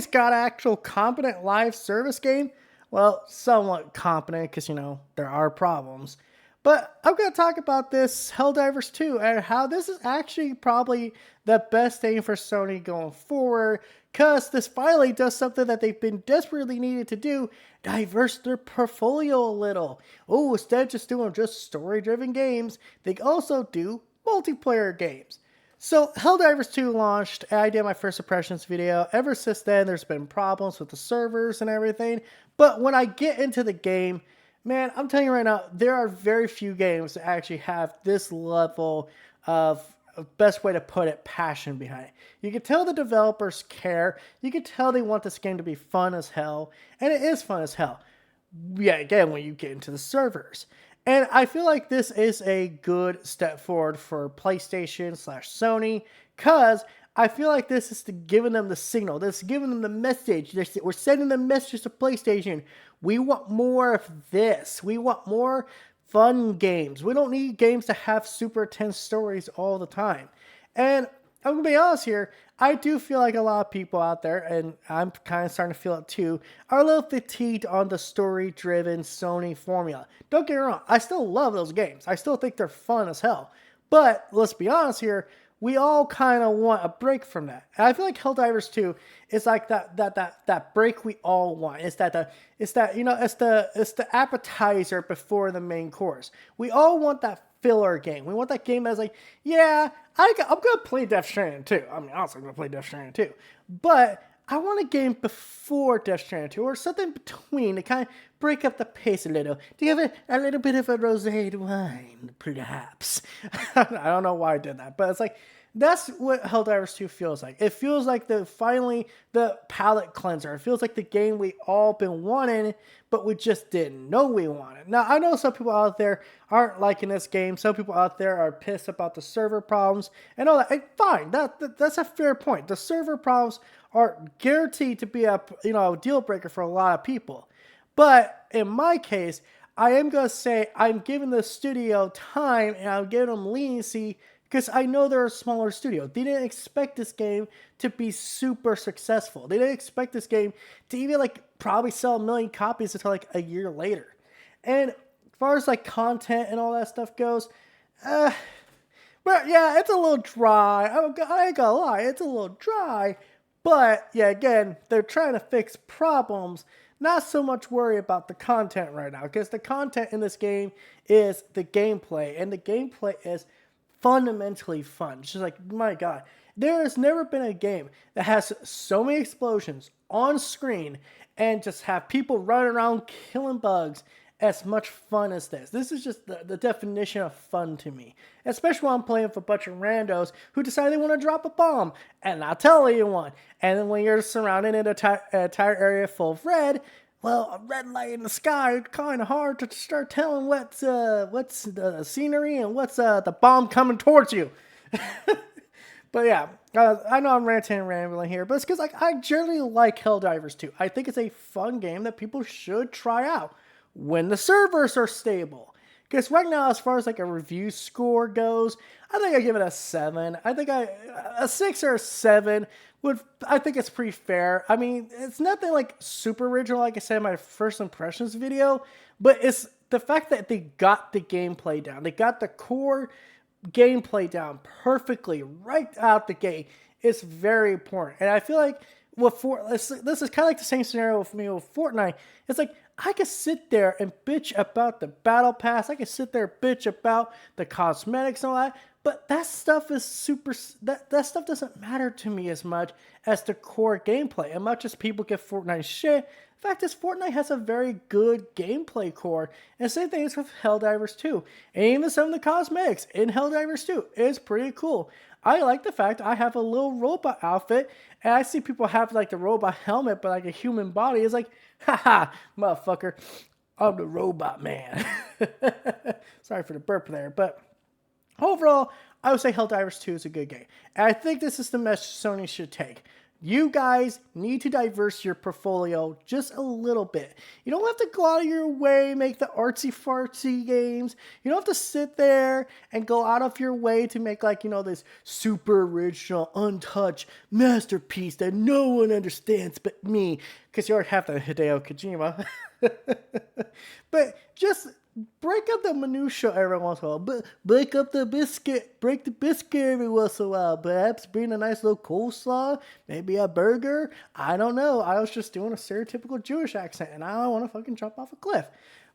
Sony's got an actual competent live service game. Well, somewhat competent because, there are problems. But I'm going to talk about this Helldivers 2 and how this is actually probably the best thing for Sony going forward, because this finally does something that they've been desperately needed to do: diverse their portfolio a little. Oh, instead of just doing just story-driven games, they also do multiplayer games. So Helldivers 2 launched, and I did my first impressions video. Ever since then, there's been problems with the servers and everything. But when I get into the game, man, I'm telling you right now, there are very few games that actually have this level of, best way to put it, passion behind it. You can tell the developers care. You can tell they want this game to be fun as hell. And it is fun as hell. Yeah, again, when you get into the servers. And I feel like this is a good step forward for PlayStation / Sony, because I feel like this is giving them the signal. This is giving them the message. We're sending the message to PlayStation. We want more of this. We want more fun games. We don't need games to have super intense stories all the time. And I'm going to be honest here, I do feel like a lot of people out there, and I'm kind of starting to feel it too, are a little fatigued on the story-driven Sony formula. Don't get me wrong, I still love those games. I still think they're fun as hell. But let's be honest here, we all kind of want a break from that. And I feel like Helldivers 2 is like that break we all want. It's the appetizer before the main course. We all want that filler game. We want that game that's like, yeah, I'm going to play Death Stranding 2. I mean, honestly, I'm going to play Death Stranding 2. But I want a game before Death Stranding 2, or something between to kind of break up the pace a little. To give it a little bit of a rosé wine, perhaps. I don't know why I did that, but it's like, that's what Helldivers 2 feels like. It feels like finally the palate cleanser. It feels like the game we all been wanting, but we just didn't know we wanted. Now, I know some people out there aren't liking this game. Some people out there are pissed about the server problems and all that. And fine, that's a fair point. The server problems are guaranteed to be a deal breaker for a lot of people. But in my case, I am going to say I'm giving the studio time and I'm giving them leniency, because I know they're a smaller studio. They didn't expect this game to be super successful. They didn't expect this game to even probably sell 1 million copies until a year later. And as far as content and all that stuff goes, but yeah, it's a little dry. I ain't gonna lie, it's a little dry. But yeah, again, they're trying to fix problems. Not so much worry about the content right now, because the content in this game is the gameplay, and the gameplay is fundamentally fun. It's just my God, there has never been a game that has so many explosions on screen and just have people running around killing bugs as much fun as this. This is just the definition of fun to me, especially when I'm playing with a bunch of randos who decide they want to drop a bomb and not tell anyone. And then when you're surrounded in an entire area full of red, well, a red light in the sky, it's kind of hard to start telling what's the scenery and what's the bomb coming towards you. But yeah, I know I'm ranting and rambling here, but it's because I generally like Helldivers 2. I think it's a fun game that people should try out when the servers are stable. Because right now, as far as a review score goes, I think I give it a 7. I think a 6 or a 7 I think it's pretty fair. I mean, it's nothing super original, like I said in my first impressions video, but it's the fact that they got the gameplay down. They got the core gameplay down perfectly right out the gate. It's very important. And I feel like this is kind of the same scenario with me with Fortnite. It's I could sit there and bitch about the battle pass. I could sit there and bitch about the cosmetics and all that. But that stuff is that stuff doesn't matter to me as much as the core gameplay. As much as people give Fortnite shit, the fact is Fortnite has a very good gameplay core. And same thing is with Helldivers 2. And even some of the cosmetics in Helldivers 2 is pretty cool. I like the fact I have a little robot outfit, and I see people have the robot helmet, but a human body. It's haha, motherfucker, I'm the robot man. Sorry for the burp there, but overall, I would say Helldivers 2 is a good game. And I think this is the message Sony should take. You guys need to diverse your portfolio just a little bit. You don't have to go out of your way, make the artsy fartsy games. You don't have to sit there and go out of your way to make like, this super original, untouched masterpiece that no one understands but me. Because you already have the Hideo Kojima. But just break up the minutia every once in a while. But break up the biscuit. Break the biscuit every once in a while. Perhaps bring a nice little coleslaw. Maybe a burger. I don't know. I was just doing a stereotypical Jewish accent, and I don't want to fucking jump off a cliff.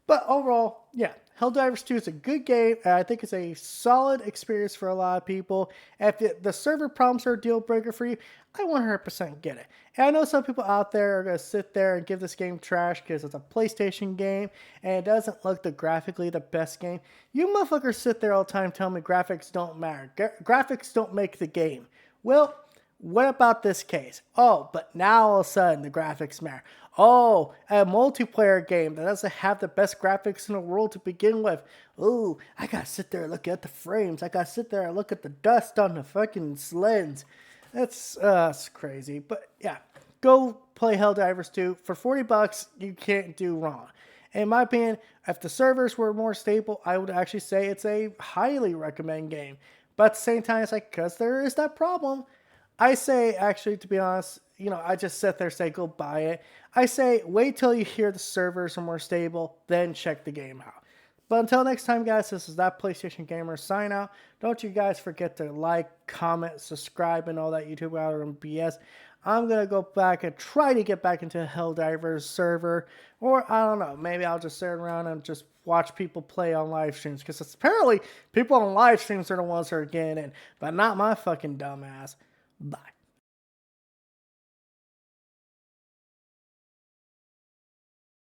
But overall, yeah, Helldivers 2 is a good game. And I think it's a solid experience for a lot of people. If the server problems are a deal breaker for you, I 100% get it. And I know some people out there are going to sit there and give this game trash because it's a PlayStation game and it doesn't look graphically the best game. You motherfuckers sit there all the time telling me graphics don't matter. Graphics don't make the game. Well, what about this case? Oh, but now all of a sudden the graphics matter. Oh, a multiplayer game that doesn't have the best graphics in the world to begin with. Ooh, I gotta sit there and look at the frames. I gotta sit there and look at the dust on the fucking sleds. That's crazy. But yeah, go play Helldivers 2. For $40, you can't do wrong. In my opinion, if the servers were more stable, I would actually say it's a highly recommend game. But at the same time, it's like, because there is that problem. I say, actually, to be honest, I just sit there and say, go buy it. I say, wait till you hear the servers are more stable, then check the game out. But until next time, guys, this is That PlayStation Gamer sign out. Don't you guys forget to like, comment, subscribe, and all that YouTube out and BS. I'm going to go back and try to get back into the Helldivers server. Or, I don't know, maybe I'll just sit around and just watch people play on live streams. Because apparently, people on live streams are the ones that are getting in. But not my fucking dumb ass. Bye.